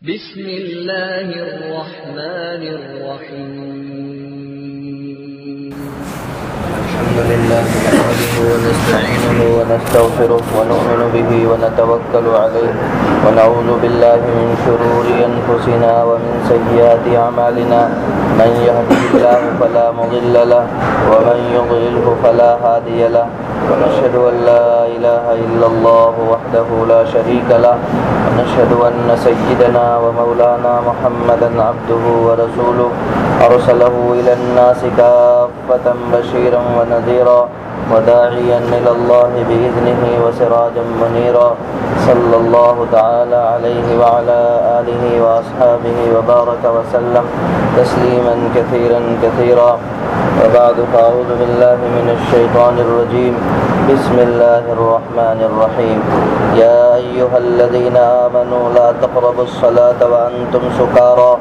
بسم اللہ الرحمن الرحیم الحمد للہ نحمده ونستعینه ونستغفره ونؤمن به ونتوکل علیہ ونعوذ باللہ من شرور انفسنا ومن سیئات اعمالنا من يهده اللہ فلا مضل له ومن يضلله فلا هادی له ونشهد ان لا الہ الا اللہ وحدہ لا شریک له ونشهد ان سیدنا ومولانا محمدا عبده ورسوله ارسله الى الناس کافۃ بشیرا ونذیرا وداعیا الى اللہ باذنہ وسراجا منیرا صلی اللہ تعالی علیہ وعلى آلہ واصحابہ وبارک وسلم تسلیما کثیرا کثیرا وبعد فاعوذ باللہ من الشیطان الرجیم بسم اللہ الرحمن الرحیم یا ایہا الذین آمنوا لا تقربوا الصلاة وانتم سکارى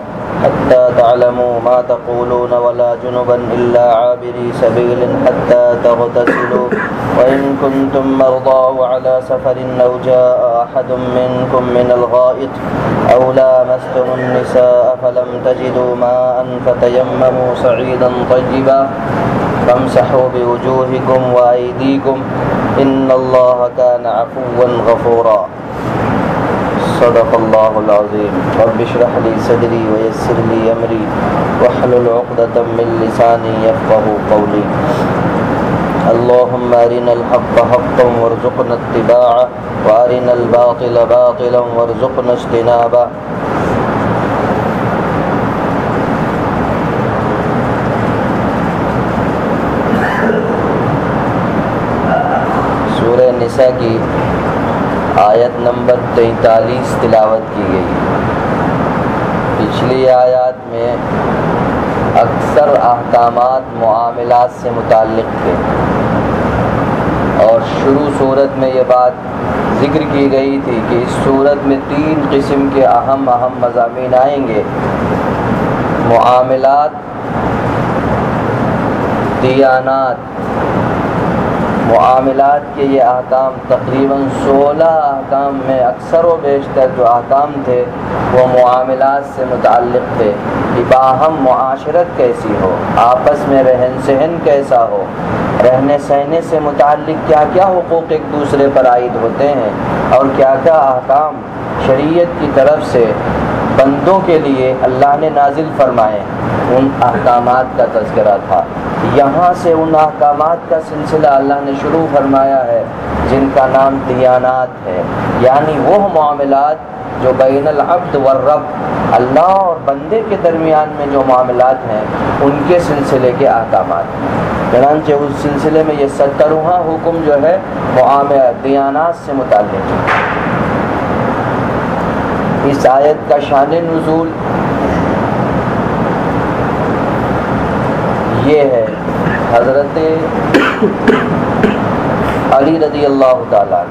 حتى تعلموا ما تقولون ولا جنبا إلا عابري سبيل حتى تغتسلوا وإن كنتم مرضى على سفر أو جاء أحد منكم من الغائط أو لامستم النساء فلم تجدوا ماء فتيمموا صعيدا طيبا فامسحوا بوجوهكم وأيديكم إن الله كان عفوا غفورا صدق اللہ العظیم رب اشرح لی صدری ویسر لی امری واحلل عقدۃ من لسانی یفقہوا قولی اللہم ارنا الحق حقا وارزقنا اتباعہ وارنا الباطل باطلا وارزقنا اجتنابہ سورہ نساء کی آیت نمبر 43 تلاوت کی گئی۔ پچھلی آیات میں اکثر احکامات معاملات سے متعلق تھے اور شروع صورت میں یہ بات ذکر کی گئی تھی کہ اس صورت میں 3 قسم کے اہم مضامین آئیں گے: معاملات، دیانات۔ معاملات کے یہ احکام تقریباً 16 احکام میں اکثر و بیشتر جو احکام تھے وہ معاملات سے متعلق تھے کہ باہم معاشرت کیسی ہو، آپس میں رہن سہن کیسا ہو، رہنے سہنے سے متعلق کیا کیا حقوق ایک دوسرے پر عائد ہوتے ہیں اور کیا کیا احکام شریعت کی طرف سے بندوں کے لیے اللہ نے نازل فرمائے، ان احکامات کا تذکرہ تھا۔ یہاں سے ان احکامات کا سلسلہ اللہ نے شروع فرمایا ہے جن کا نام دیانات ہے، یعنی وہ معاملات جو بین العبد والرب، اللہ اور بندے کے درمیان میں جو معاملات ہیں ان کے سلسلے کے احکامات۔ چنانچہ اس سلسلے میں یہ 17واں حکم جو ہے دیانات سے متعلق ہے۔ اس آیت کا شان نزول یہ ہے، حضرت علی رضی اللہ تعالیٰ،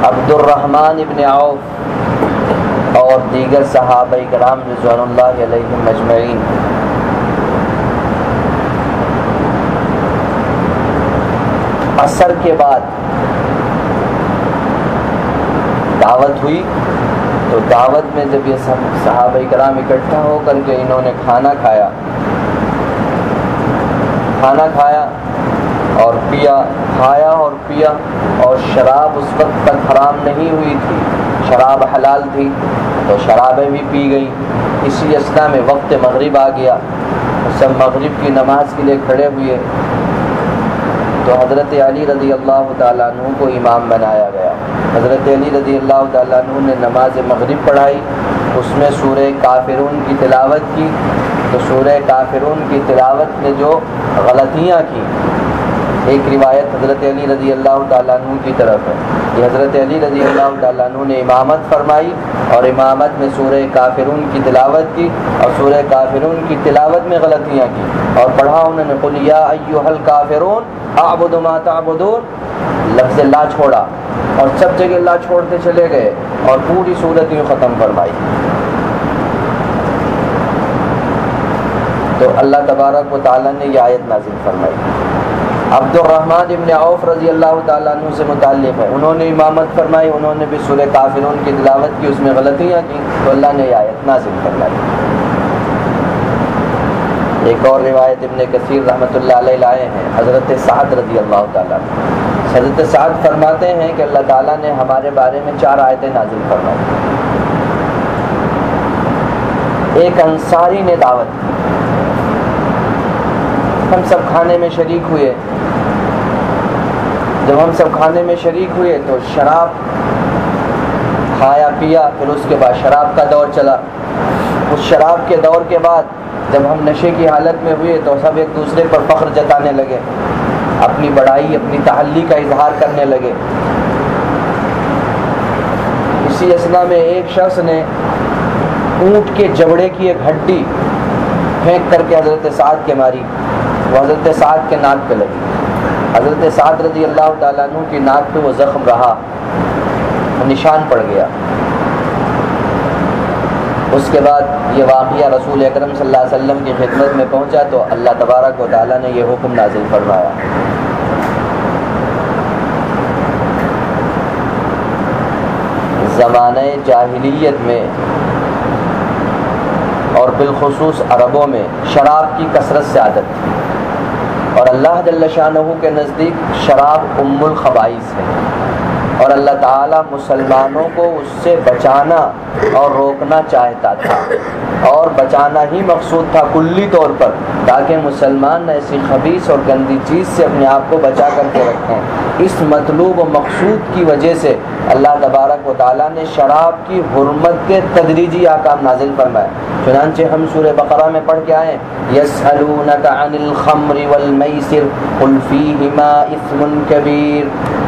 عبد الرحمن ابن عوف اور دیگر صحابہ کرام رضوان اللہ علیہم اجمعین عصر کے بعد دعوت ہوئی، تو دعوت میں جب یہ صحابہ کرام اکٹھا ہو کر کے انہوں نے کھانا کھایا اور پیا، کھایا اور پیا، اور شراب اس وقت تک حرام نہیں ہوئی تھی، شراب حلال تھی، تو شرابیں بھی پی گئی۔ اسی اثنا میں وقت مغرب آ گیا، سب مغرب کی نماز کے لیے کھڑے ہوئے، تو حضرت علی رضی اللہ تعالیٰ عنہ کو امام بنایا گیا۔ حضرت علی رضی اللہ تعالیٰ عنہ نے نماز مغرب پڑھائی، اس میں سورہ کافرون کی تلاوت کی، تو سورہ کافرون کی تلاوت میں جو غلطیاں کی، ایک روایت حضرت علی رضی اللہ تعالیٰ عنہ کی طرف ہے کہ حضرت علی رضی اللہ تعالیٰ عنہ نے امامت فرمائی اور امامت میں سورہ کافرون کی تلاوت کی، اور سورہ کافرون کی تلاوت میں غلطیاں کی اور پڑھا انہوں نے قل یا ایھا الکافرون اعبد ما تعبدون، لفظ لا چھوڑا اور سب جگہ لا چھوڑتے چلے گئے اور پوری صورت یوں ختم فرمائی۔ تو اللہ تبارک و تعالیٰ نے یہ آیت نازل فرمائی۔ عبد الرحمن ابن عوف رضی اللہ تعالیٰ عنہ سے متعلق ہے، انہوں نے امامت فرمائی، انہوں نے بھی سورہ کافرون کی تلاوت کی، اس میں غلطیاں کی تو اللہ نے یہ آیت نازل فرمائی۔ ایک اور روایت ابن کثیر رحمۃ اللہ علیہ لائے ہیں، حضرت سعد رضی اللہ تعالیٰ عنہ، حضرت سعد فرماتے ہیں کہ اللہ تعالیٰ نے ہمارے بارے میں 4 آیتیں نازل فرمائی۔ ایک انصاری نے دعوت کی، ہم سب کھانے میں شریک ہوئے، جب ہم سب کھانے میں شریک ہوئے تو شراب کھایا پیا، پھر اس کے بعد شراب کا دور چلا۔ اس شراب کے دور کے بعد جب ہم نشے کی حالت میں ہوئے تو سب ایک دوسرے پر فخر جتانے لگے، اپنی بڑائی، اپنی تعلی کا اظہار کرنے لگے۔ اسی اثنا میں ایک شخص نے اونٹ کے جبڑے کی ایک ہڈی پھینک کر کے حضرت سعد کے ماری، وہ حضرت سعد کے ناک پہ لگی۔ حضرت سعد رضی اللہ تعالیٰ عنہ کی ناک پہ وہ زخم رہا، وہ نشان پڑ گیا۔ اس کے بعد یہ واقعہ رسول اکرم صلی اللہ علیہ وسلم کی خدمت میں پہنچا تو اللہ تبارک و تعالیٰ نے یہ حکم نازل فرمایا۔ زمانہ جاہلیت میں اور بالخصوص عربوں میں شراب کی کثرت سے عادت تھی، اور اللہ جل شانہ کے نزدیک شراب ام الخبائث ہے، اور اللہ تعالیٰ مسلمانوں کو اس سے بچانا اور روکنا چاہتا تھا، اور بچانا ہی مقصود تھا کلی طور پر، تاکہ مسلمان ایسی خبیث اور گندی چیز سے اپنے آپ کو بچا کر کے رکھیں۔ اس مطلوب و مقصود کی وجہ سے اللہ تبارک و تعالیٰ نے شراب کی حرمت کے تدریجی احکام نازل فرمائے۔ چنانچہ ہم سورہ بقرہ میں پڑھ کے آئے، یسألونک عن الخمر والمیسر قل فیہما اثم کبیر۔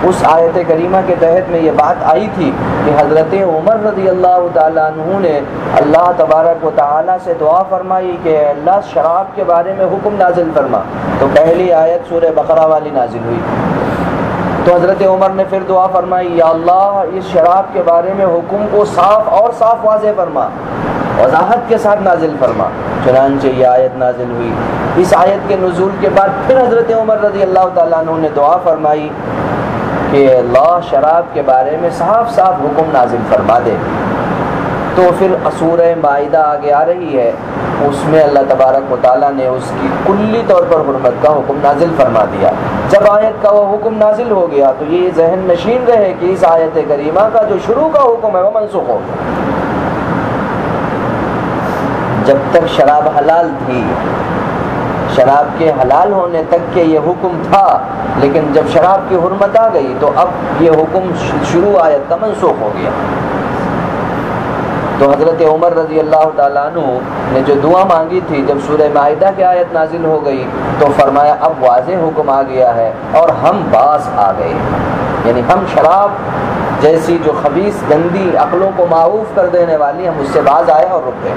اس آیت کریمہ کے تحت میں یہ بات آئی تھی کہ حضرت عمر رضی اللہ تعالیٰ عنہ نے اللہ تبارک و تعالیٰ سے دعا فرمائی کہ اللہ شراب کے بارے میں حکم نازل فرما، تو پہلی آیت سورہ بقرہ والی نازل ہوئی۔ تو حضرت عمر نے پھر دعا فرمائی، یا اللہ اس شراب کے بارے میں حکم کو صاف اور صاف واضح فرما، وضاحت کے ساتھ نازل فرما۔ چنانچہ یہ آیت نازل ہوئی۔ اس آیت کے نزول کے بعد پھر حضرت عمر رضی اللہ تعالیٰ عنہ نے دعا فرمائی کہ اللہ شراب کے بارے میں صاف صاف حکم نازل فرما دے۔ تو پھر سورہ مائدہ آگے آ رہی ہے، اس میں اللہ تبارک و تعالیٰ نے اس کی کلی طور پر حرمت کا حکم نازل فرما دیا۔ جب آیت کا وہ حکم نازل ہو گیا تو یہ ذہن نشین رہے کہ اس آیت کریمہ کا جو شروع کا حکم ہے وہ منسوخ ہو گیا۔ جب تک شراب حلال تھی، شراب کے حلال ہونے تک کے یہ حکم تھا، لیکن جب شراب کی حرمت آ گئی تو اب یہ حکم شروع آیت کا منسوخ ہو گیا۔ تو حضرت عمر رضی اللہ تعالیٰ عنہ نے جو دعا مانگی تھی، جب سورہ مائدہ کی آیت نازل ہو گئی تو فرمایا اب واضح حکم آ گیا ہے اور ہم باز آ گئے، یعنی ہم شراب جیسی جو خبیث گندی عقلوں کو معوف کر دینے والی، ہم اس سے باز آئے اور رک گئے۔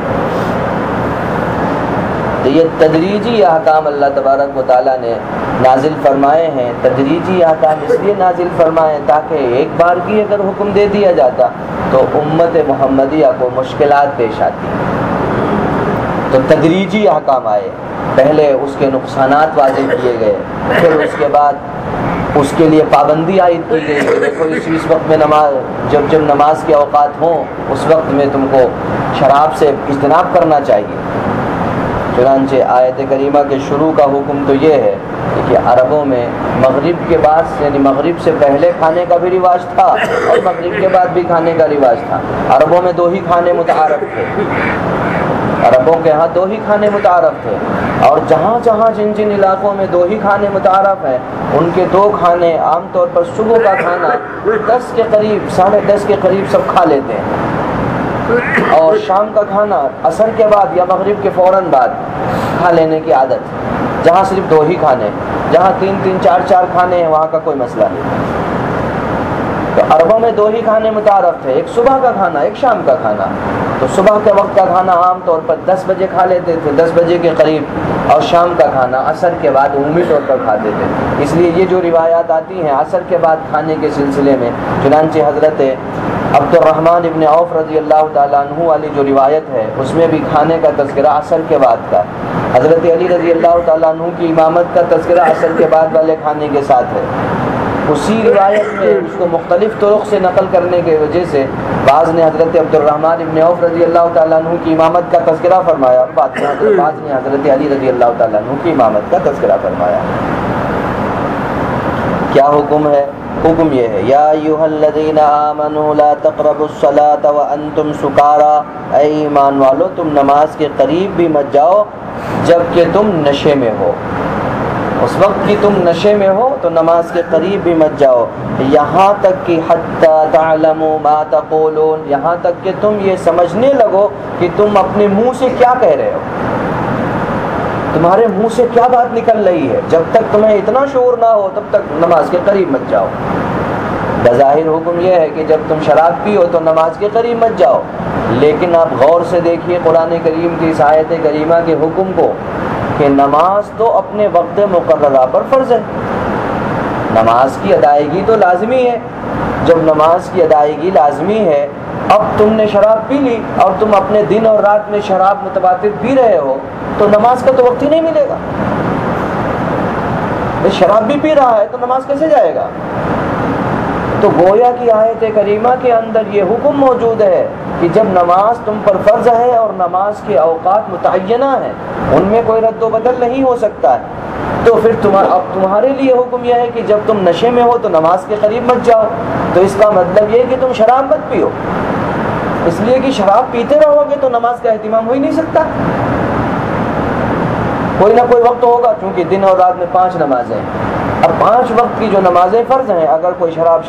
تو یہ تدریجی احکام اللہ تبارک و تعالیٰ نے نازل فرمائے ہیں۔ تدریجی احکام اس لیے نازل فرمائے تاکہ ایک بار کی اگر حکم دے دیا جاتا تو امت محمدیہ کو مشکلات پیش آتی، تو تدریجی احکام آئے۔ پہلے اس کے نقصانات واضح کیے گئے، پھر اس کے بعد اس کے لیے پابندی عائد کی گئی کہ دیکھو اس وقت میں جب نماز کے اوقات ہوں اس وقت میں تم کو شراب سے اجتناب کرنا چاہیے۔ چنانچہ آیت کریمہ کے شروع کا حکم تو یہ ہے کہ عربوں میں مغرب کے بعد، یعنی مغرب سے پہلے کھانے کا بھی رواج تھا اور مغرب کے بعد بھی کھانے کا رواج تھا۔ عربوں میں 2 ہی کھانے متعارف تھے، عربوں کے ہاں 2 ہی کھانے متعارف تھے، اور جہاں جہاں جن علاقوں میں 2 ہی کھانے متعارف ہیں ان کے 2 کھانے عام طور پر صبح کا کھانا 10 کے قریب، 10:30 کے قریب سب کھا لیتے ہیں، اور شام کا کھانا عصر کے بعد یا مغرب کے فوراً بعد کھا لینے کی عادت ہے۔ جہاں صرف 2 ہی کھانے، جہاں 3-3 4-4 کھانے ہیں وہاں کا کوئی مسئلہ نہیں۔ تو عربوں میں 2 ہی کھانے متعارف تھے، ایک صبح کا کھانا، ایک شام کا کھانا۔ تو صبح کے وقت کا کھانا عام طور پر 10 بجے کھا لیتے تھے، 10 بجے کے قریب، اور شام کا کھانا عصر کے بعد عمومی طور پر کھاتے تھے۔ اس لیے یہ جو روایات آتی ہیں عصر کے بعد کھانے کے سلسلے میں، چنانچہ حضرت عبد الرحمن ابن عوف رضی اللہ تعالیٰ عنہ والی جو روایت ہے اس میں بھی کھانے کا تذکرہ عصر کے بعد کا، حضرت علی رضی اللہ تعالیٰ عنہ کی امامت کا تذکرہ عصر کے بعد والے کھانے کے ساتھ ہے۔ اسی روایت میں اس کو مختلف طرق سے نقل کرنے کی وجہ سے بعض نے حضرت عبد الرحمن ابن عوف رضی اللہ تعالیٰ عنہ کی امامت کا تذکرہ فرمایا اور بعض نے حضرت علی رضی اللہ تعالیٰ عنہ کی امامت کا تذکرہ فرمایا۔ کیا حکم ہے؟ حکم یہ ہے یا ایھا الذین آمنوا لا تقربوا الصلاۃ وانتم سکارا، اے ایمان والو تم نماز کے قریب بھی مت جاؤ جب کہ تم نشے میں ہو۔ اس وقت کی تم نشے میں ہو تو نماز کے قریب بھی مت جاؤ، یہاں تک کہ حتی تعلموا ما تقولون، یہاں تک کہ تم یہ سمجھنے لگو کہ تم اپنے منہ سے کیا کہہ رہے ہو، تمہارے منہ سے کیا بات نکل رہی ہے۔ جب تک تمہیں اتنا شعور نہ ہو تب تک نماز کے قریب مت جاؤ۔ بظاہر حکم یہ ہے کہ جب تم شراب پیو تو نماز کے قریب مت جاؤ، لیکن آپ غور سے دیکھیے قرآن کریم کی اس آیت کریمہ کے حکم کو کہ نماز تو اپنے وقت مقررہ پر فرض ہے، نماز کی ادائیگی تو لازمی ہے۔ جب نماز کی ادائیگی لازمی ہے، اب تم نے شراب پی لی اور تم اپنے دن اور رات میں شراب متواتر پی رہے ہو تو نماز کا تو وقت ہی نہیں ملے گا۔ شراب بھی پی رہا ہے تو نماز کیسے جائے گا؟ تو گویا کی آیت کریمہ کے اندر یہ حکم موجود ہے کہ جب نماز تم پر فرض ہے اور نماز کے اوقات متعینہ ہیں، ان میں کوئی رد و بدل نہیں ہو سکتا ہے، تو پھر اب تمہارے لیے حکم یہ ہے کہ جب تم نشے میں ہو تو نماز کے قریب مت جاؤ۔ تو اس کا مطلب یہ ہے کہ تم شراب مت پیو، اس لیے کہ شراب پیتے رہو گے تو نماز کا اہتمام ہو ہی نہیں سکتا۔ کوئی نہ کوئی وقت ہوگا، کیونکہ دن اور رات میں 5 نمازیں ہیں۔ اب 5 وقت کی جو نمازیں فرض ہیں، اگر کوئی شراب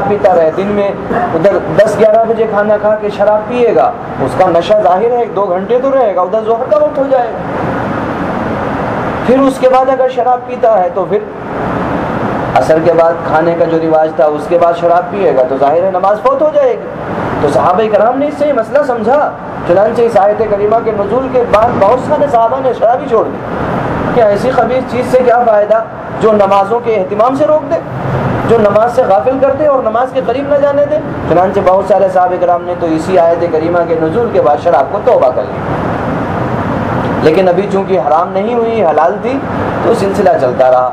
پیتا رہے دن میں ادھر 10-11 بجے کھانا کھا کے شراب پیے گا، اس کا نشہ ظاہر ہے 2 گھنٹے تو رہے گا، ادھر ظہر کا وقت ہو جائے گا۔ پھر اس کے بعد اگر شراب پیتا ہے تو پھر عصر کے بعد کھانے کا جو رواج تھا اس کے بعد شراب پیے گا تو ظاہر ہے نماز فوت ہو جائے گی۔ تو صحابہ کرام نے اس سے مسئلہ سمجھا، چنانچہ اس آیت کریمہ کے نزول کے بعد بہت سارے صحابہ نے شراب ہی چھوڑ دی کہ ایسی خبیث چیز سے کیا فائدہ جو نمازوں کے اہتمام سے روک دے، جو نماز سے غافل کر دے اور نماز کے قریب نہ جانے دے۔ چنانچہ بہت سارے صحابہ کرام نے تو اسی آیت کریمہ کے نزول کے بعد شراب کو توبہ کر لی، لیکن ابھی چونکہ حرام نہیں ہوئی، حلال تھی، تو سلسلہ چلتا رہا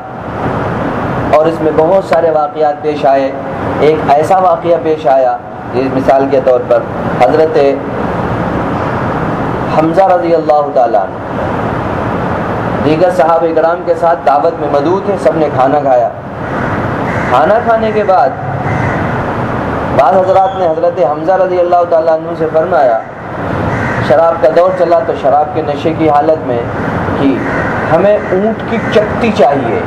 اور اس میں بہت سارے واقعات پیش آئے۔ ایک ایسا واقعہ پیش آیا، مثال کے طور پر حضرت حمزہ رضی اللہ تعالیٰ عنہ دیگر صحابہ کرام کے ساتھ دعوت میں مدعو تھے، سب نے کھانا کھایا۔ کھانا کھانے کے بعد بعض حضرات نے حضرت حمزہ رضی اللہ تعالیٰ عنہ سے فرمایا، شراب کا دور چلا تو شراب کے نشے کی حالت میں کہ ہمیں اونٹ کی چکتی چاہیے،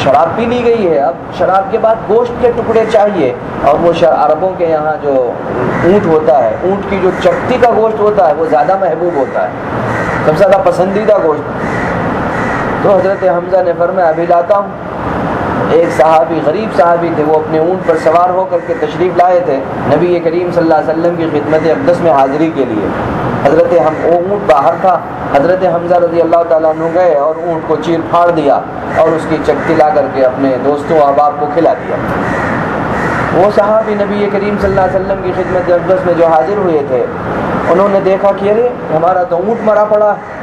شراب پی لی گئی ہے، اب شراب کے بعد گوشت کے ٹکڑے چاہیے، اور وہ عربوں کے یہاں جو اونٹ ہوتا ہے، اونٹ کی جو چکتی کا گوشت ہوتا ہے وہ زیادہ محبوب ہوتا ہے، سب سے زیادہ پسندیدہ گوشت۔ تو حضرت حمزہ نے فرمایا ابھی لاتا ہوں۔ ایک صحابی، غریب صحابی تھے، وہ اپنے اونٹ پر سوار ہو کر کے تشریف لائے تھے نبی کریم صلی اللہ علیہ وسلم کی خدمت اقدس میں حاضری کے لیے۔ اونٹ باہر تھا، حضرت حمزہ رضی اللہ تعالیٰ عنہ گئے اور اونٹ کو چیر پھاڑ دیا اور اس کی چکتی لا کر کے اپنے دوستوں احباب کو کھلا دیا۔ وہ صحابی نبی کریم صلی اللہ علیہ وسلم کی خدمت اقدس میں جو حاضر ہوئے تھے، انہوں نے دیکھا کہ ارے ہمارا تو اونٹ مرا پڑا ہے،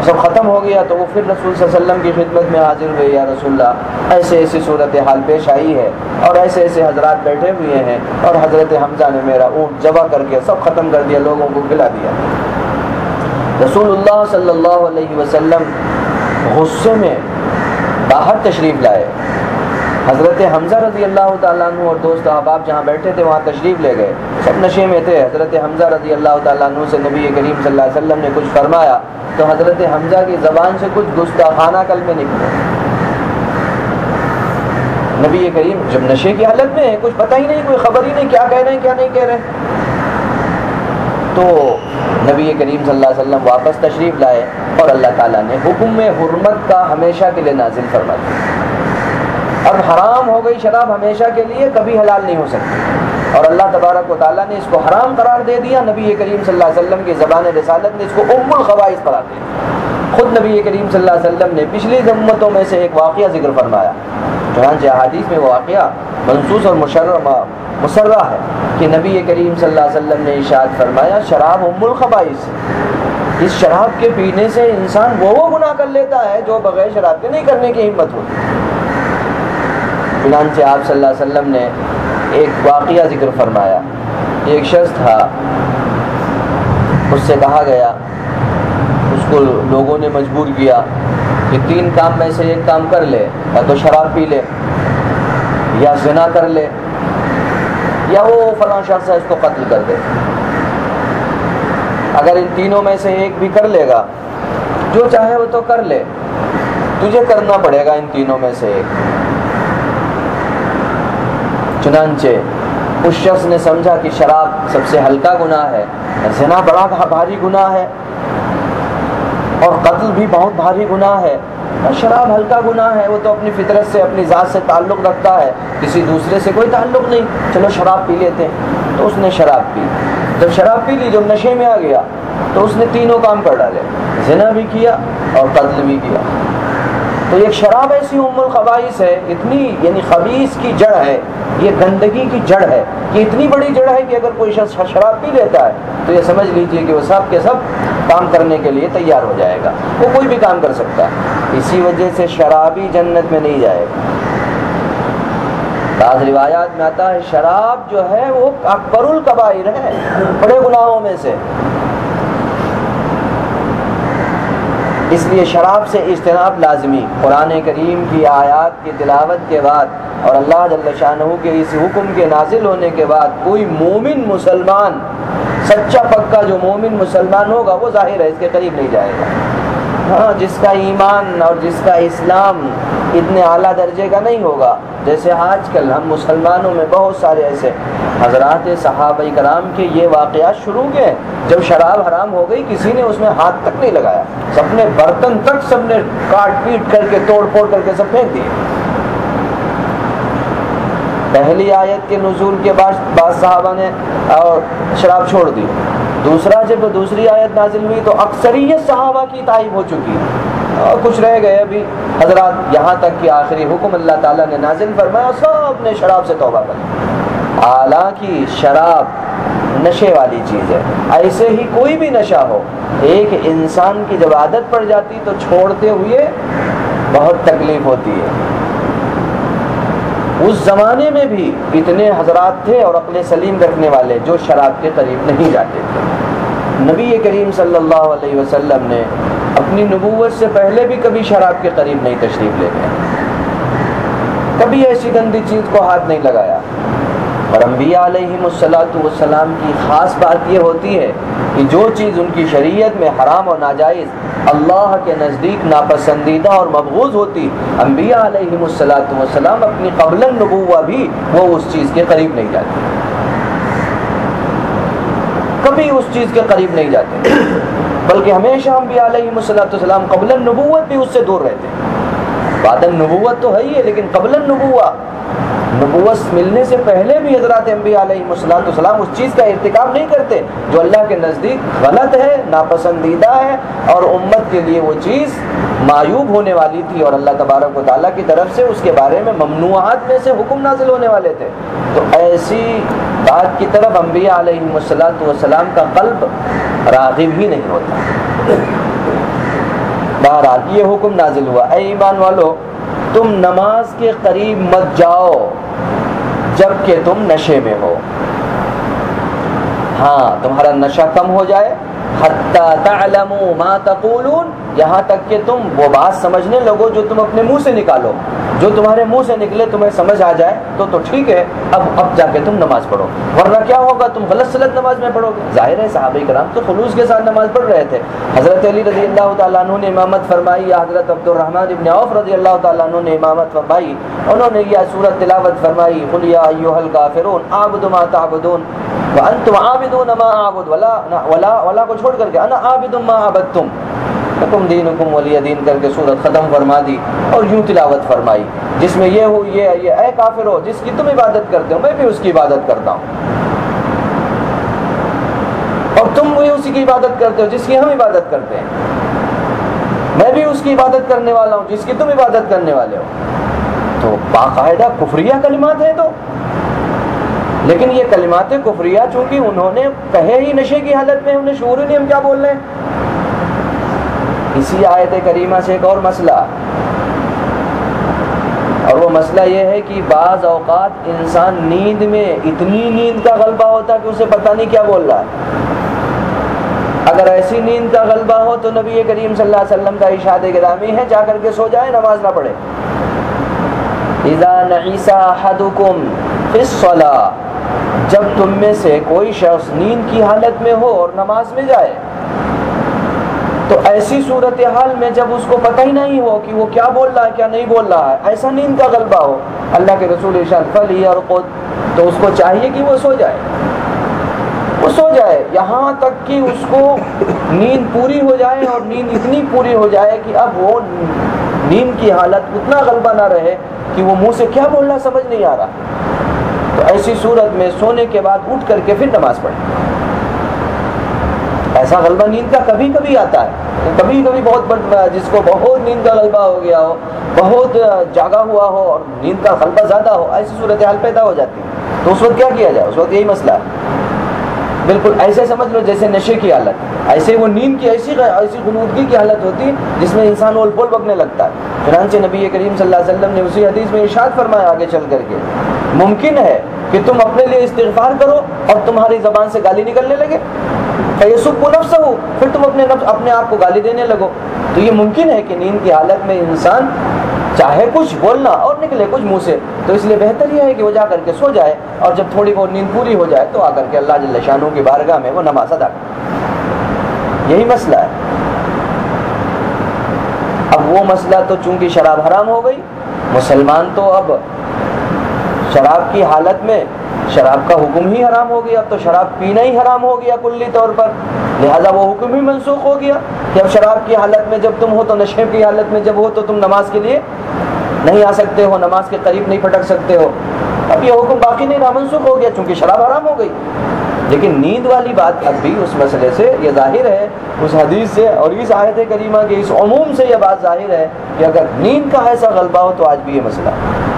سب ختم ہو گیا۔ تو وہ پھر رسول صلی اللہ علیہ وسلم کی خدمت میں حاضر ہوئے، یا رسول اللہ ایسے ایسی صورتحال پیش آئی ہے اور ایسے ایسے حضرات بیٹھے ہوئے ہیں اور حضرت حمزہ نے میرا اونٹ ذبح کر کے سب ختم کر دیا، لوگوں کو کھلا دیا۔ رسول اللہ صلی اللہ علیہ وسلم غصے میں باہر تشریف لائے، حضرت حمزہ رضی اللہ تعالیٰ عنہ اور دوست احباب جہاں بیٹھے تھے وہاں تشریف لے گئے، سب نشے میں تھے۔ حضرت حمزہ رضی اللہ تعالیٰ عنہ سے نبی کریم صلی اللہ علیہ وسلم نے کچھ فرمایا تو حضرت حمزہ کی زبان سے کچھ گستاخانہ کلمے نکلے۔ نبی کریم جب نشے کی حالت میں ہے، کچھ پتہ ہی نہیں، کوئی خبر ہی نہیں کیا کہہ رہے ہیں کیا نہیں کہہ رہے ہیں، تو نبی کریم صلی اللہ علیہ وسلم واپس تشریف لائے اور اللہ تعالیٰ نے حکم حرمت کا ہمیشہ کے لیے نازل فرما دیا۔ اب حرام ہو گئی شراب ہمیشہ کے لیے، کبھی حلال نہیں ہو سکتی، اور اللہ تبارک و تعالیٰ نے اس کو حرام قرار دے دیا۔ نبی کریم صلی اللہ علیہ وسلم کی زبان رسالت نے اس کو ام الخبائث قرار دے دیا۔ خود نبی کریم صلی اللہ علیہ وسلم نے پچھلی امتوں میں سے ایک واقعہ ذکر فرمایا چنانچہ احادیث میں وہ واقعہ منصوص اور مسرہ ہے کہ نبی کریم صلی اللہ علیہ وسلم نے ارشاد فرمایا شراب ام الخبائث، اس شراب کے پینے سے انسان وہ گناہ کر لیتا ہے جو بغیر شراب کے نہیں کرنے کی ہمت ہوتی۔ چنانچہ آپ صلی اللہ علیہ وسلم نے ایک واقعہ ذکر فرمایا، ایک شخص تھا، اس سے کہا گیا، اس کو لوگوں نے مجبور کیا کہ 3 کام میں سے ایک کام کر لے، یا تو شراب پی لے، یا زنا کر لے، یا وہ فلاں شخص ہے اس کو قتل کر دے۔ اگر ان تینوں میں سے ایک بھی کر لے گا، جو چاہے وہ تو کر لے، تجھے کرنا پڑے گا ان تینوں میں سے ایک۔ چنانچہ اس شخص نے سمجھا کہ شراب سب سے ہلکا گناہ ہے، زنا بڑا بھاری گناہ ہے، اور قتل بھی بہت بھاری گناہ ہے، اور شراب ہلکا گناہ ہے، وہ تو اپنی فطرت سے اپنی ذات سے تعلق رکھتا ہے، کسی دوسرے سے کوئی تعلق نہیں، چلو شراب پی لیتے ہیں۔ تو اس نے شراب پی، جب شراب پی لی، جب نشے میں آ گیا تو اس نے تینوں کام کر ڈالے، زنا بھی کیا اور قتل بھی کیا۔ تو یہ شراب ایسی ام الخبائث ہے، اتنی یعنی خبیث کی جڑ ہے، یہ گندگی کی جڑ ہے، یہ اتنی بڑی جڑ ہے کہ اگر کوئی شخص شراب پی لیتا ہے تو یہ سمجھ لیجئے کہ وہ سب کے سب کام کرنے کے لیے تیار ہو جائے گا، وہ کوئی بھی کام کر سکتا ہے۔ اسی وجہ سے شرابی جنت میں نہیں جائے گا۔ بعض روایات میں آتا ہے شراب جو ہے وہ اکبر الکبائر ہے، بڑے گناہوں میں سے۔ اس لیے شراب سے اجتناب لازمی۔ قرآن کریم کی آیات کی تلاوت کے بعد اور اللہ جل شانہ کے اس حکم کے نازل ہونے کے بعد کوئی مومن مسلمان، سچا پکا جو مومن مسلمان ہوگا، وہ ظاہر ہے اس کے قریب نہیں جائے گا۔ ہاں، جس کا ایمان اور جس کا اسلام اتنے اعلیٰ درجے کا نہیں ہوگا، جیسے آج کل ہم مسلمانوں میں بہت سارے ایسے حضرات صحابہ کرام کے یہ واقعات شروع کے، جب شراب حرام ہو گئی کسی نے اس میں ہاتھ تک نہیں لگایا، سب نے برتن تک سب نے کاٹ پیٹ کر کے توڑ پھوڑ کر کے سب پھینک دیے۔ پہلی آیت کے نزول کے بعد صحابہ نے اور شراب چھوڑ دی، جب دوسری آیت نازل ہوئی تو اکثریت صحابہ کی تائید ہو چکی، اور کچھ رہ گئے ابھی حضرات، یہاں تک کہ آخری حکم اللہ تعالیٰ نے نازل فرمایا سب نے شراب سے توبہ کر لی۔ حالانکہ شراب نشے والی چیز ہے، ایسے ہی کوئی بھی نشہ ہو، ایک انسان کی جب عادت پڑ جاتی تو چھوڑتے ہوئے بہت تکلیف ہوتی ہے۔ اس زمانے میں بھی اتنے حضرات تھے اور عقل سلیم رکھنے والے جو شراب کے قریب نہیں جاتے تھے۔ نبی کریم صلی اللہ علیہ وسلم نے اپنی نبوت سے پہلے بھی کبھی شراب کے قریب نہیں تشریف لے گئے، کبھی ایسی گندی چیز کو ہاتھ نہیں لگایا۔ اور انبیاء علیہم السلام کی خاص بات یہ ہوتی ہے کہ جو چیز ان کی شریعت میں حرام اور ناجائز اللہ کے نزدیک ناپسندیدہ اور مبغوض ہوتی، انبیاء علیہم السلام اپنی قبل النبوہ بھی وہ اس چیز کے قریب نہیں جاتے، کبھی اس چیز کے قریب نہیں جاتے، بلکہ ہمیشہ انبیاء علیہم السلام قبل النبوت بھی اس سے دور رہتے۔ بعد النبوت تو ہے ہی ہے، لیکن قبل النبوہ، نبوت ملنے سے پہلے بھی حضرات انبیاء علیہم السلام اس چیز کا ارتکاب نہیں کرتے جو اللہ کے نزدیک غلط ہے، ناپسندیدہ ہے، اور امت کے لیے وہ چیز معیوب ہونے والی تھی، اور اللہ تبارک و تعالیٰ کی طرف سے اس کے بارے میں ممنوعات میں سے حکم نازل ہونے والے تھے۔ تو ایسی بات کی طرف انبیاء علیہم السلام کا قلب راغب ہی نہیں ہوتا۔ بہرحال یہ حکم نازل ہوا، اے ایمان والو تم نماز کے قریب مت جاؤ جب کہ تم نشے میں ہو۔ ہاں، تمہارا نشہ کم ہو جائے، حتی تعلموا ما تقولون، یہاں تک کہ تم وہ بات سمجھنے لگو جو تم اپنے منہ سے نکالو، جو تمہارے منہ سے نکلے تمہیں سمجھ آ جائے تو ٹھیک ہے، اب جا کے تم نماز پڑھو، ورنہ کیا ہوگا، تم غلط سلط نماز میں پڑھو گے۔ ظاہر ہے صحابہ کرام تو خلوص کے ساتھ نماز پڑھ رہے تھے۔ حضرت علی رضی اللہ تعالیٰ عنہ نے امامت فرمائی، یا حضرت عبد الرحمن ابن عوف رضی اللہ تعالیٰ عنہ نے امامت فرمائی، انہوں نے یہ سورۃ تلاوت فرمائی، قل یا ایھا الکافرون اعبد ما تعبدون وانتم عابدون ما اعبد ولا کو چھوڑ کر کے انا عابد ما عبدتم لکم دینکم ولی دین کر کے سورت ختم فرما دی، اور یوں تلاوت فرمائی جس میں یہ ہو یہ اے کافرو جس کی تم عبادت کرتے ہو میں بھی اس کی عبادت کرتا ہوں، اور تم بھی اسی کی عبادت کرتے ہو جس کی ہم عبادت کرتے ہیں، میں بھی اس کی عبادت کرنے والا ہوں جس کی تم عبادت کرنے والے ہو۔ تو تو باقاعدہ کفریہ کلمات ہیں تو، لیکن یہ کلمات کفریہ چونکہ انہوں نے کہے ہی نشے کی حالت میں، انہیں شعور ہی نہیں ہم کیا بول رہے ہیں۔ اسی آیت کریمہ سے ایک اور مسئلہ، اور وہ مسئلہ یہ ہے کہ بعض اوقات انسان نیند میں اتنی نیند کا غلبہ ہوتا ہے کہ اسے پتہ نہیں کیا بول رہا ہے۔ اگر ایسی نیند کا غلبہ ہو تو نبی کریم صلی اللہ علیہ وسلم کا ارشاد گرامی ہے جا کر کے سو جائے، نماز نہ پڑھے۔ اذا نعس احدکم فی الصلاۃ، جب تم میں سے کوئی شخص نیند کی حالت میں ہو اور نماز میں جائے، تو ایسی صورتحال میں جب اس کو پتہ ہی نہیں ہو کہ وہ کیا بول رہا ہے کیا نہیں بول رہا ہے، ایسا نیند کا غلبہ ہو، اللہ کے رسول ارشاد فلیرقد، تو اس کو چاہیے کہ وہ سو جائے، وہ سو جائے یہاں تک کہ اس کو نیند پوری ہو جائے، اور نیند اتنی پوری ہو جائے کہ اب وہ نیند کی حالت اتنا غلبہ نہ رہے کہ وہ منہ سے کیا بول رہا سمجھ نہیں آ رہا۔ تو ایسی صورت میں سونے کے بعد اٹھ کر کے پھر نماز پڑھیں۔ ایسا غلبہ نیند کا کبھی کبھی آتا ہے، کبھی کبھی جس کو بہت نیند کا غلبہ ہو گیا ہو، بہت جاگا ہوا ہو اور نیند کا غلبہ زیادہ ہو، ایسی صورتحال پیدا ہو جاتی ہے۔ تو اس وقت کیا کیا جائے؟ اس وقت یہی مسئلہ ہے، بالکل ایسے سمجھ لو جیسے نشے کی حالت، ایسے وہ نیند کی ایسی غنودگی کی حالت ہوتی جس میں انسان اول پول بکنے لگتا ہے۔ چنانچہ نبی کریم صلی اللہ علیہ وسلم نے اسی حدیث میں ارشاد فرمایا آگے چل کر کے، ممکن ہے کہ تم اپنے لیے استغفار کرو اور تمہاری زبان سے گالی نکلنے لگے، فَيَسُبُّ نَفْسَهُ، پھر تم اپنے آپ کو گالی دینے لگو۔ تو یہ ممکن ہے کہ نیند کی حالت میں انسان چاہے کچھ بولنا اور نکلے کچھ منہ سے، تو اس لیے بہتر یہ ہے کہ وہ جا کر کے سو جائے، اور جب تھوڑی بہت نیند پوری ہو جائے تو آ کر کے اللہ جل شانہ کی بارگاہ میں وہ نماز ادا کرے۔ یہی مسئلہ ہے۔ اب وہ مسئلہ تو چونکہ شراب حرام ہو گئی، مسلمان تو اب شراب کی حالت میں شراب کا حکم ہی حرام ہو گیا، اب تو شراب پینا ہی حرام ہو گیا کلی طور پر، لہذا وہ حکم ہی منسوخ ہو گیا کہ اب شراب کی حالت میں جب تم ہو تو نشے کی حالت میں جب ہو تو تم نماز کے لیے نہیں آ سکتے ہو، نماز کے قریب نہیں پھٹک سکتے ہو۔ اب یہ حکم باقی نہیں رہا، منسوخ ہو گیا چونکہ شراب حرام ہو گئی۔ لیکن نیند والی بات اب بھی اس مسئلے سے یہ ظاہر ہے، اس حدیث سے اور اس آیت کریمہ کے اس عموم سے یہ بات ظاہر ہے کہ اگر نیند کا ایسا غلبہ ہو تو آج بھی یہ مسئلہ ہے۔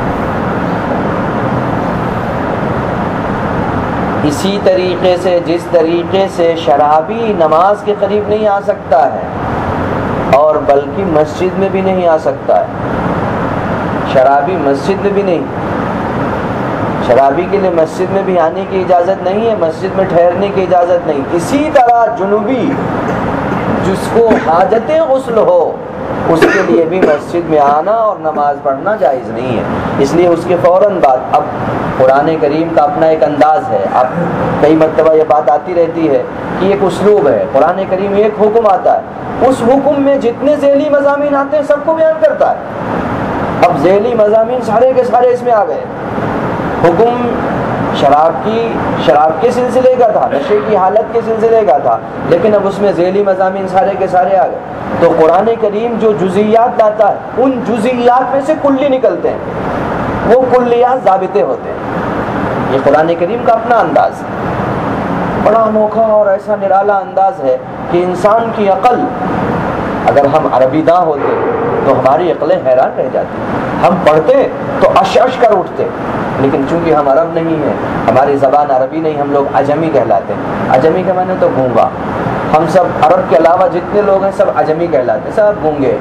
اسی طریقے سے جس طریقے سے شرابی نماز کے قریب نہیں آ سکتا ہے اور بلکہ مسجد میں بھی نہیں آ سکتا ہے، شرابی مسجد میں بھی نہیں، شرابی کے لیے مسجد میں بھی آنے کی اجازت نہیں ہے، مسجد میں ٹھہرنے کی اجازت نہیں، اسی طرح جنوبی جس کو حاجت غسل ہو اس کے لیے بھی مسجد میں آنا اور نماز پڑھنا جائز نہیں ہے۔ اس لیے اس کے فوراً بعد اب قرآن کریم کا اپنا ایک انداز ہے، اب کئی مرتبہ یہ بات آتی رہتی ہے کہ ایک اسلوب ہے، قرآن کریم ایک حکم آتا ہے، اس حکم میں جتنے ذیلی مضامین آتے ہیں سب کو بیان کرتا ہے۔ اب ذیلی مضامین سارے کے سارے اس میں آ گئے، حکم شراب کے سلسلے کا تھا، نشے کی حالت کے سلسلے کا تھا، لیکن اب اس میں ذیلی مضامین سارے کے سارے آ گئے۔ تو قرآن کریم جو جزئیات لاتا ہے ان جزئیات میں سے کلی نکلتے ہیں، وہ کلیات ضابطے ہوتے ہیں۔ یہ قرآن کریم کا اپنا انداز ہے، بڑا انوکھا اور ایسا نرالا انداز ہے کہ انسان کی عقل، اگر ہم عربی داں ہوتے تو ہماری عقلیں حیران رہ جاتی، ہم پڑھتے تو اش کر اٹھتے، لیکن چونکہ ہم عرب نہیں ہیں، ہماری زبان عربی نہیں، ہم لوگ عجمی کہلاتے ہیں۔ عجمی کے معنی تو گونگا، ہم سب عرب کے علاوہ جتنے لوگ ہیں سب عجمی کہلاتے ہیں، سب گونگے۔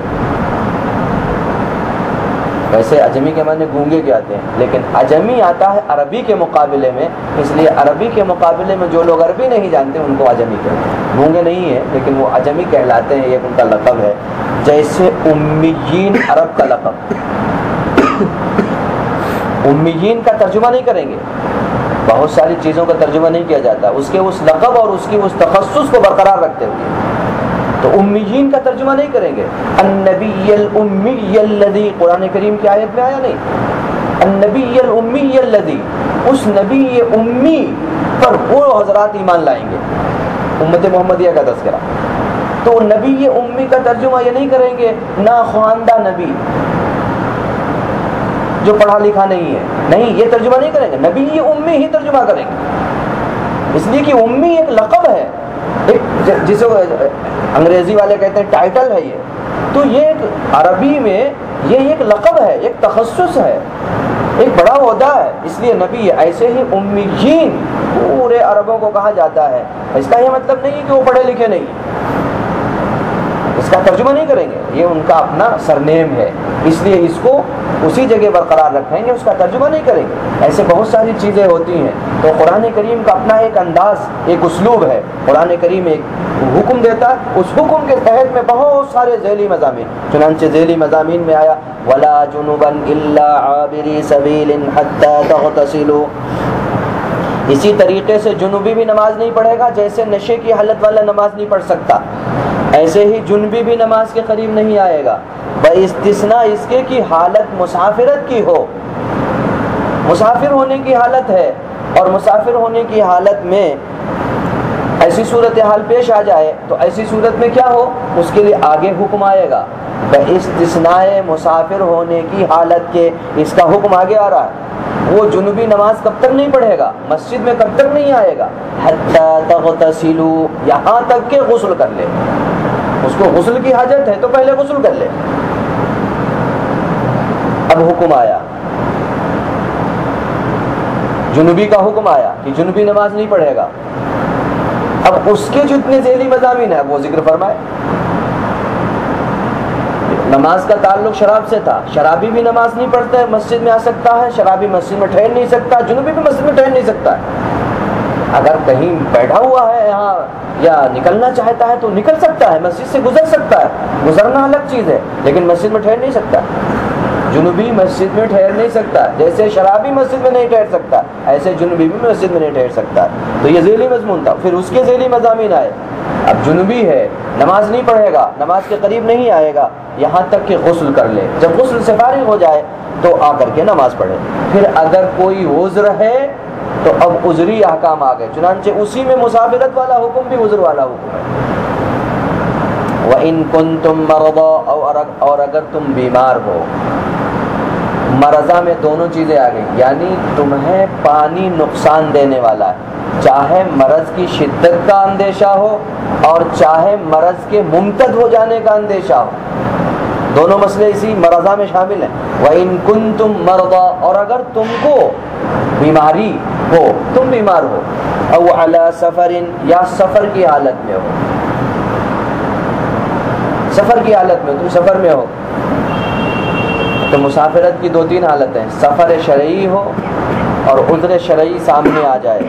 ویسے عجمی کے معنی گونگے کے آتے ہیں، لیکن عجمی آتا ہے عربی کے مقابلے میں، اس لیے عربی کے مقابلے میں جو لوگ عربی نہیں جانتے ان کو عجمی کہتے ہیں۔ گونگے نہیں ہیں لیکن وہ عجمی کہلاتے ہیں، یہ ان کا لقب ہے، جیسے امیین عرب کا لقب۔ امیین کا ترجمہ نہیں کریں گے، بہت ساری چیزوں کا ترجمہ نہیں کیا جاتا، اس کے اس لقب اور اس کی اس تخصص کو برقرار رکھتے ہوئے تو امیین کا ترجمہ نہیں کریں گے۔ النبی الامی الذی، قرآن کریم کی آیت میں آیا نہیں، النبی الامی الذی، اس نبی امی پر وہ حضرات ایمان لائیں گے، امت محمدیہ کا تذکرہ۔ تو نبی امی کا ترجمہ یہ نہیں کریں گے ناخواندہ نبی جو پڑھا لکھا نہیں ہے، نہیں، یہ ترجمہ نہیں کریں گے، نبی یہ امی ہی ترجمہ کریں گے، اس لیے کہ امی ایک لقب ہے، ایک جسے انگریزی والے کہتے ہیں ٹائٹل ہے یہ، تو یہ ایک عربی میں یہ ایک لقب ہے، ایک تخصص ہے، ایک بڑا عہدہ ہے، اس لیے نبی ایسے ہی امیین پورے عربوں کو کہا جاتا ہے۔ اس کا یہ مطلب نہیں کہ وہ پڑھے لکھے نہیں، اس کا ترجمہ نہیں کریں گے، یہ ان کا اپنا سرنیم ہے، اس لیے اس کو اسی جگہ برقرار رکھیں گے، اس کا ترجمہ نہیں کریں گے۔ ایسے بہت ساری چیزیں ہوتی ہیں، تو قرآن کریم کا اپنا ایک انداز، ایک اسلوب ہے۔ قرآن کریم ایک حکم دیتا ہے، اس حکم کے تحت میں بہت سارے ذیلی مضامین، چنانچہ ذیلی مضامین میں آیا وَلَا جُنُبًا إِلَّا عَابِرِي سَبِيلٍ حَتَّى تَغْتَسِلُوا۔ اسی طریقے سے جنوبی بھی نماز نہیں پڑھے گا، جیسے نشے کی حالت والا نماز نہیں پڑھ سکتا، ایسے ہی جنوبی بھی نماز کے قریب نہیں آئے گا، باستثناء اس کے کہ حالت مسافرت کی ہو، مسافر ہونے کی حالت ہے، اور مسافر ہونے کی حالت میں ایسی صورتحال پیش آ جائے تو ایسی صورت میں کیا ہو، اس کے لیے آگے حکم آئے گا باستثناء مسافر ہونے کی حالت کے، اس کا حکم آگے آ رہا ہے۔ وہ جنوبی نماز کب تک نہیں پڑھے گا، مسجد میں کب تک نہیں آئے گا، حتی تغتسلوا، یہاں تک کہ غسل کر لے، اس کو غسل کی حاجت ہے تو پہلے غسل کر لے۔ اب حکم آیا، جنوبی کا حکم آیا کہ جنوبی نماز نہیں پڑھے گا، اب اس کے جتنے ذیلی مضامین ہیں وہ ذکر فرمائے۔ نماز کا تعلق شراب سے تھا، شرابی بھی نماز نہیں پڑھتا ہے، مسجد میں آ سکتا ہے، شرابی مسجد میں ٹھہر نہیں سکتا، جنوبی بھی مسجد میں ٹھہر نہیں سکتا ہے۔ اگر کہیں بیٹھا ہوا ہے یہاں یا نکلنا چاہتا ہے تو نکل سکتا ہے، مسجد سے گزر سکتا ہے، گزرنا الگ چیز ہے، لیکن مسجد میں ٹھہر نہیں سکتا۔ جنوبی مسجد میں ٹھہر نہیں سکتا، جیسے شرابی مسجد میں نہیں ٹھہر سکتا ایسے جنوبی بھی مسجد میں نہیں ٹھہر سکتا۔ تو یہ ذیلی مضمون تھا، پھر اس کے ذیلی مضامین آئے۔ اب جنوبی ہے، نماز نہیں پڑھے گا، نماز کے قریب نہیں آئے گا، یہاں تک کہ غسل کر لے، جب غسل سے فارغ ہو جائے تو آ کر کے نماز پڑھے۔ پھر اگر کوئی عذر ہے تو اب عذری احکام آ گئے، چنانچہ اسی میں مسافرت والا حکم بھی عذر والا حکم ہے۔ وَإِن كُنتُم مَّرْضَىٰ، اور اگر تم بیمار ہو، مرضہ میں دونوں چیزیں آ گئی، یعنی تمہیں پانی نقصان دینے والا ہے، چاہے مرض کی شدت کا اندیشہ ہو اور چاہے مرض کے ممتد ہو جانے کا اندیشہ ہو، دونوں مسئلے اسی مرضہ میں شامل ہیں۔ وَإِن كُنتُم مَّرْضَىٰ، اور اگر تم کو بیماری ہو، تم بیمار ہو، او علی سفر، یا سفر کی حالت میں ہو، سفر کی حالت میں، تم سفر میں ہو تو مسافرت کی دو تین حالتیں، سفر شرعی ہو اور عذر شرعی سامنے آ جائے،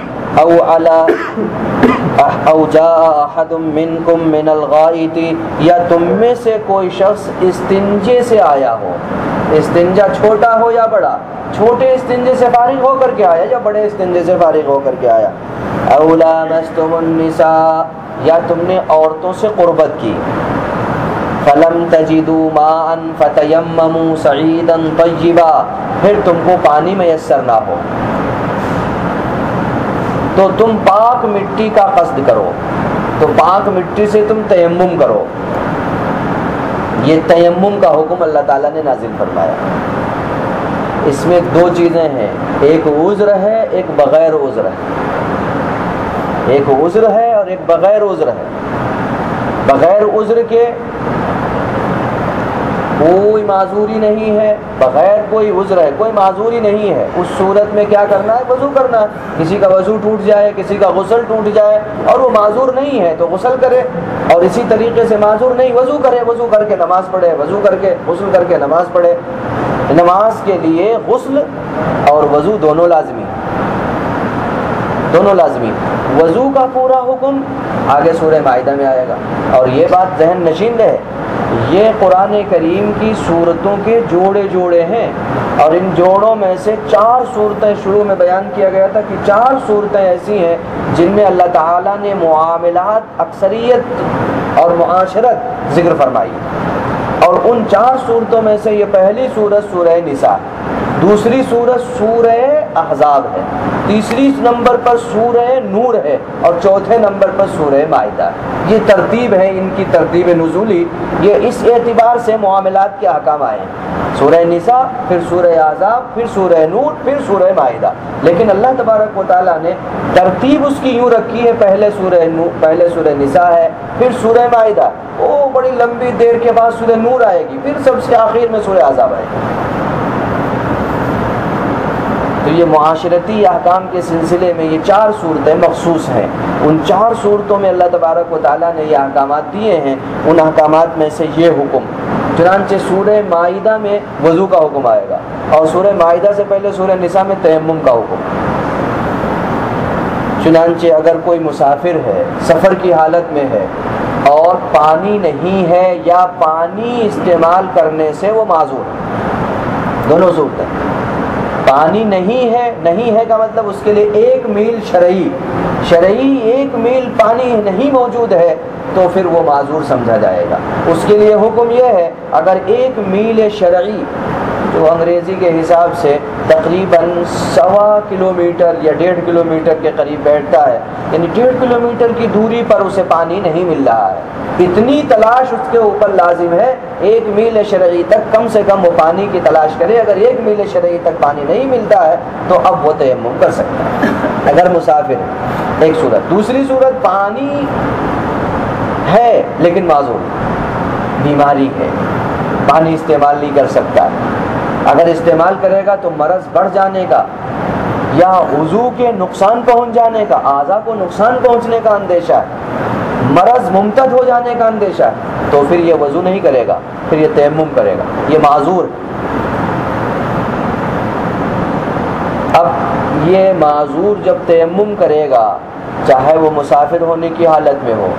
او جاء احد منکم من الغائط، یا تم میں سے کوئی شخص استنجے سے آیا ہو، استنجا چھوٹا ہو یا بڑا، چھوٹے استنجے سے فارغ ہو کر کے آیا یا بڑے استنجے سے فارغ ہو کر کے آیا، او لامستم النساء، یا تم نے عورتوں سے قربت کی، فلم تجدوا ماء فتیمموا صعیدا طیبا، پھر تم کو پانی میسر نہ ہو تو تم پاک مٹی کا قصد کرو، تو پاک مٹی سے تم تیمم کرو۔ یہ تیمم کا حکم اللہ تعالیٰ نے نازل فرمایا۔ اس میں دو چیزیں ہیں، ایک عذر ہے، ایک بغیر عذر ہے، ایک عذر ہے اور ایک بغیر عذر ہے۔ بغیر عذر کے کوئی معذوری نہیں ہے، بغیر کوئی عذر ہے، کوئی معذوری نہیں ہے، اس صورت میں کیا کرنا ہے، وضو کرنا ہے۔ کسی کا وضو ٹوٹ جائے، کسی کا غسل ٹوٹ جائے اور وہ معذور نہیں ہے تو غسل کرے، اور اسی طریقے سے معذور نہیں وضو کرے، وضو کر کے نماز پڑھے، وضو کر کے غسل کر کے نماز پڑھے۔ نماز کے لیے غسل اور وضو دونوں لازمی، دونوں لازمی۔ وضو کا پورا حکم آگے سورہ مائدہ میں آئے گا، اور یہ بات ذہن نشین رہے، یہ قرآن کریم کی صورتوں کے جوڑے جوڑے ہیں، اور ان جوڑوں میں سے 4 صورتیں شروع میں بیان کیا گیا تھا کہ 4 صورتیں ایسی ہیں جن میں اللہ تعالیٰ نے معاملات، اکثریت اور معاشرت ذکر فرمائی، اور ان 4 صورتوں میں سے یہ پہلی صورت سورہ نساء، دوسری صورت سورہ احزاب ہے، تیسری نمبر پر سورہ نور ہے، اور چوتھے نمبر پر سورہ مائدہ۔ یہ ترتیب ہے ان کی، ترتیب نزولی، یہ اس اعتبار سے معاملات کے احکام آئے ہیں، سورہ نساء، پھر سورہ احزاب، پھر سورہ نور، پھر سورہ مائدہ۔ لیکن اللہ تبارک و تعالیٰ نے ترتیب اس کی یوں رکھی ہے، پہلے سورہ نساء ہے، پھر سورہ مائدہ، وہ بڑی لمبی دیر کے بعد سورہ نور آئے گی، پھر سب سے آخر میں سورہ احزاب آئے گی۔ تو یہ معاشرتی احکام کے سلسلے میں یہ 4 صورتیں مخصوص ہیں. ان 4 صورتوں میں اللہ تبارک و تعالیٰ نے یہ احکامات دیے ہیں. ان احکامات میں سے یہ حکم، چنانچہ سورہ مائدہ میں وضو کا حکم آئے گا، اور سورہ مائدہ سے پہلے سورہ نساء میں تیمم کا حکم. چنانچہ اگر کوئی مسافر ہے، سفر کی حالت میں ہے اور پانی نہیں ہے یا پانی استعمال کرنے سے وہ معذور ہے، دونوں صورتیں. پانی نہیں ہے کا مطلب اس کے لیے 1 میل شرعی 1 میل پانی نہیں موجود ہے تو پھر وہ معذور سمجھا جائے گا. اس کے لیے حکم یہ ہے، اگر 1 میل شرعی جو انگریزی کے حساب سے تقریباً 1.25 کلومیٹر یا 1.5 کلومیٹر کے قریب بیٹھتا ہے، یعنی 1.5 کلومیٹر کی دوری پر اسے پانی نہیں مل رہا ہے، اتنی تلاش اس کے اوپر لازم ہے. 1 میل شرعی تک کم سے کم وہ پانی کی تلاش کرے. اگر 1 میل شرعی تک پانی نہیں ملتا ہے تو اب وہ تیمم کر سکتا ہے اگر مسافر ہے. ایک صورت. دوسری صورت، پانی ہے لیکن معذور، بیماری ہے، پانی استعمال نہیں کر سکتا. اگر استعمال کرے گا تو مرض بڑھ جانے کا یا وضو کے نقصان پہنچ جانے کا، اعضاء کو نقصان پہنچنے کا اندیشہ ہے، مرض ممتد ہو جانے کا اندیشہ ہے، تو پھر یہ وضو نہیں کرے گا، پھر یہ تیمم کرے گا. یہ معذور. اب یہ معذور جب تیمم کرے گا، چاہے وہ مسافر ہونے کی حالت میں ہو،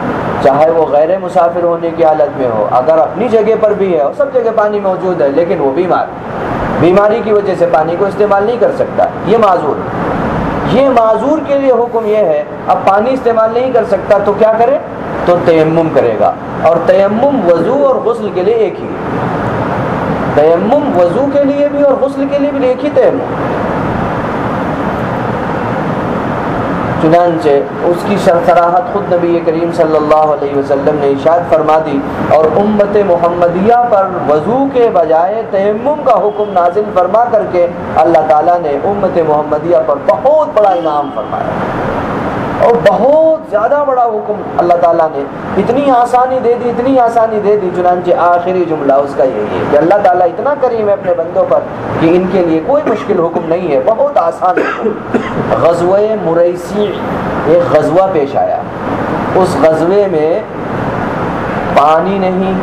چاہے وہ غیر مسافر ہونے کی حالت میں ہو، اگر اپنی جگہ پر بھی ہے اور سب جگہ پانی موجود ہے لیکن وہ بیماری کی وجہ سے پانی کو استعمال نہیں کر سکتا، یہ معذور. یہ معذور کے لیے حکم یہ ہے، اب پانی استعمال نہیں کر سکتا تو کیا کرے؟ تو تیمم کرے گا. اور تیمم وضو اور غسل کے لیے ایک ہی، تیمم وضو کے لیے بھی اور غسل کے لیے بھی ایک ہی تیمم. چنانچہ اس کی صراحت خود نبی کریم صلی اللہ علیہ وسلم نے ارشاد فرما دی، اور امت محمدیہ پر وضو کے بجائے تیمم کا حکم نازل فرما کر کے اللہ تعالیٰ نے امت محمدیہ پر بہت بڑا انعام فرمایا اور بہت زیادہ بڑا حکم اللہ تعالیٰ نے. اتنی آسانی دے دی. چنانچہ آخری جملہ اس کا یہی ہے کہ اللہ تعالیٰ اتنا کریم ہے اپنے بندوں پر کہ ان کے لیے کوئی مشکل حکم نہیں ہے، بہت آسان حکم. غزوہ مریسی ایک غزوہ پیش آیا، اس غزوے میں پانی نہیں،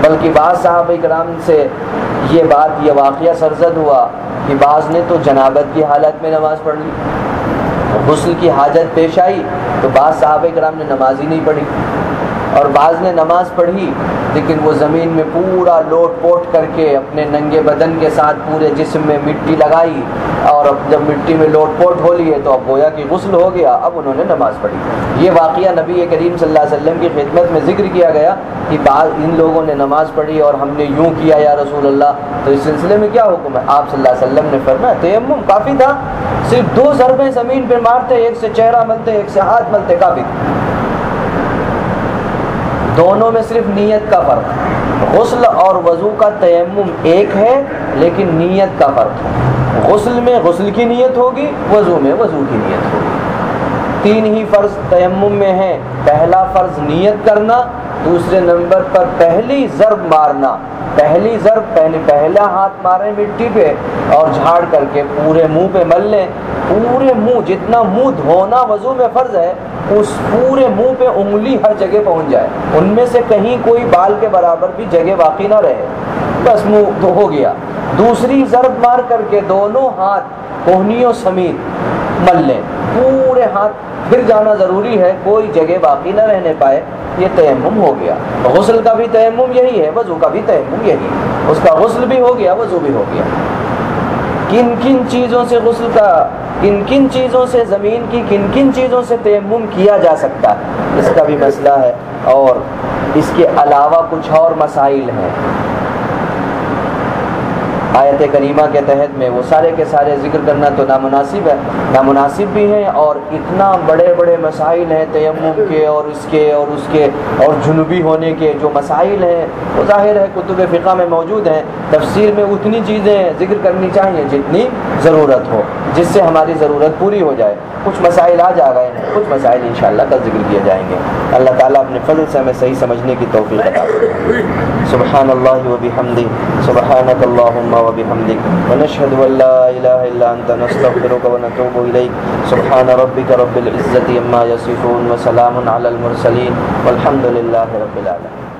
بلکہ بعض صحابہ کرام سے یہ واقعہ سرزد ہوا کہ بعض نے تو جنابت کی حالت میں نماز پڑھ لی، غسل کی حاجت پیش آئی تو بعض صحابہ کرام نے نماز ہی نہیں پڑھی، اور بعض نے نماز پڑھی لیکن وہ زمین میں پورا لوٹ پوٹ کر کے اپنے ننگے بدن کے ساتھ پورے جسم میں مٹی لگائی، اور اب جب مٹی میں لوٹ پوٹ ہو لی ہے تو اب گویا کہ غسل ہو گیا، اب انہوں نے نماز پڑھی. یہ واقعہ نبی کریم صلی اللہ علیہ وسلم کی خدمت میں ذکر کیا گیا کہ بعض ان لوگوں نے نماز پڑھی اور ہم نے یوں کیا یا رسول اللہ، تو اس سلسلے میں کیا حکم ہے؟ آپ صلی اللہ علیہ وسلم نے فرمایا تیمم کافی تھا، صرف 2 ضربیں زمین پہ مارتے، ایک سے چہرہ ملتے ایک سے ہاتھ ملتے، کافی تھا. دونوں میں صرف نیت کا فرق ہے. غسل اور وضو کا تیمم ایک ہے لیکن نیت کا فرق ہے. غسل میں غسل کی نیت ہوگی، وضو میں وضو کی نیت ہوگی. 3 ہی فرض تیمم میں ہیں. پہلا فرض نیت کرنا، دوسرے نمبر پر پہلی ضرب مارنا. پہلی ضرب پہلا ہاتھ مارے مٹی پہ اور جھاڑ کر کے پورے منہ پہ مل لیں. پورے منہ، جتنا منہ دھونا وضو میں فرض ہے، اس پورے منہ پہ انگلی ہر جگہ پہنچ جائے، ان میں سے کہیں کوئی بال کے برابر بھی جگہ باقی نہ رہے، بس منہ ہو گیا. دوسری ضرب مار کر کے دونوں ہاتھ کوہنیوں سمیت مل لیں. پورے ہاتھ پھر جانا ضروری ہے، کوئی جگہ باقی نہ رہنے پائے. یہ تیمم ہو گیا. غسل کا بھی تیمم یہی ہے، وضو کا بھی تیمم یہی ہے. اس کا غسل بھی ہو گیا، وضو بھی ہو گیا. کن کن چیزوں سے غسل کا، کن کن چیزوں سے زمین کی کن کن چیزوں سے تیمم کیا جا سکتا ہے، اس کا بھی مسئلہ ہے، اور اس کے علاوہ کچھ اور مسائل ہیں. آیت کریمہ کے تحت میں وہ سارے کے سارے ذکر کرنا تو نامناسب ہے، نامناسب بھی ہیں، اور اتنا بڑے بڑے مسائل ہیں تیمم کے اور اس کے اور اس کے اور جنوبی ہونے کے جو مسائل ہیں وہ ظاہر ہے کتب فقہ میں موجود ہیں. تفسیر میں اتنی چیزیں ذکر کرنی چاہیے جتنی ضرورت ہو، جس سے ہماری ضرورت پوری ہو جائے. کچھ مسائل آج آ گئے ہیں، کچھ مسائل انشاءاللہ کل ذکر کیے جائیں گے. اللہ تعالیٰ اپنے فضل سے ہمیں صحیح سمجھنے کی توفیق عطا فرمائے. سبحان اللہ و بحمدہ، سبحانک اللہم وبحمدك ونشهد أن لا إله إلا أنت نستغفرك ونتوب إليك سبحان ربك رب العزة عما يصفون وسلام على المرسلين والحمد لله رب العالمين.